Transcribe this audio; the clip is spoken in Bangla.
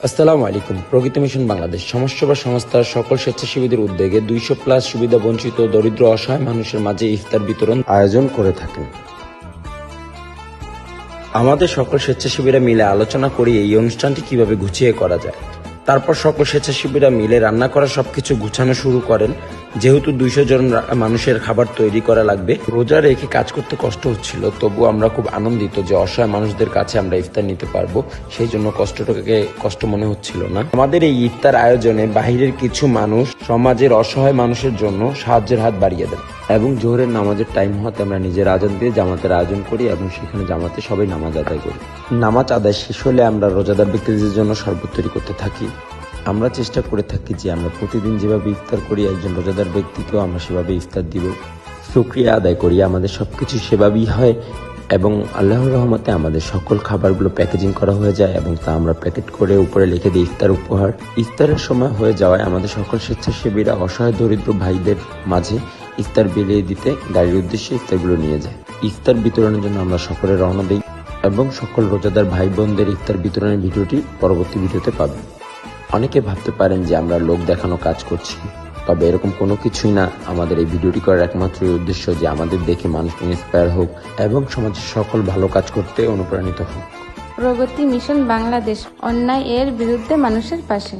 আসসালামু আলাইকুম। প্রগতি মিশন বাংলাদেশ সমাজসেবা সংস্থার সকল স্বেচ্ছাসেবীদের উদ্যোগে 200+ সুবিধা বঞ্চিত দরিদ্র অসহায় মানুষের মাঝে ইফতার বিতরণ আয়োজন করে থাকেন। আমাদের সকল স্বেচ্ছাসেবীরা মিলে আলোচনা করি এই অনুষ্ঠানটি কিভাবে গুছিয়ে করা যায়। তারপর সকল স্বেচ্ছাসেবীরা মিলে রান্না করা সবকিছু গুছানো শুরু করেন। যেহেতু 200 জন মানুষের খাবার তৈরি করা লাগবে, রোজা রেখে কাজ করতে কষ্ট হচ্ছিল, তবু আমরা খুব আনন্দিত যে অসহায় মানুষদের কাছে আমরা ইফতার নিতে পারবো। সেই জন্য কষ্টটাকে কষ্ট মনে হচ্ছিল না। আমাদের এই ইফতার আয়োজনে বাহিরের কিছু মানুষ সমাজের অসহায় মানুষের জন্য সাহায্যের হাত বাড়িয়ে দেন এবং জোহরের নামাজের টাইম হতে আমরা নিজের আজান দিয়ে জামাতের আয়োজন করি এবং সেখানে জামাতে সবাই নামাজ আদায় করি। নামাজ আদায় শেষ হলে আমরা রোজাদার ব্যক্তিদের জন্য শরবত তৈরি করতে থাকি। আমরা চেষ্টা করে থাকি যে আমরা প্রতিদিন যেভাবে ইফতার করি একজন রোজাদার ব্যক্তিকেও আমরা সেভাবে ইফতার দিব। শুকরিয়া আদায় করি, আমাদের সবকিছু সেভাবেই হয় এবং আল্লাহর রহমতে আমাদের সকল খাবারগুলো প্যাকেজিং করা হয়ে যায় এবং তা আমরা প্যাকেট করে উপরে লিখে দিই ইফতার উপহার। ইফতারের সময় হয়ে যাওয়ায় আমাদের সকল স্বেচ্ছাসেবীরা অসহায় দরিদ্র ভাইদের মাঝে ইফতার বিলিয়ে দিতে গাড়ির উদ্দেশ্যে ইফতারগুলো নিয়ে যায়। ইফতার বিতরণের জন্য আমরা সকলে রওনা দিই এবং সকল রোজাদার ভাই বোনদের ইফতার বিতরণের ভিডিওটি পরবর্তী ভিডিওতে পাবেন। অনেকে ভাবতে পারেন যে আমরা লোক দেখানো কাজ করছি, তবে এরকম কোনো কিছুই না। আমাদের এই ভিডিওটি করার একমাত্র উদ্দেশ্য যে আমাদের দেখে মানুষ ইন্সপায়ার হোক এবং সমাজের সকল ভালো কাজ করতে অনুপ্রাণিত হোক। প্রগতি মিশন বাংলাদেশ অন্যায় এর বিরুদ্ধে মানুষের পাশে।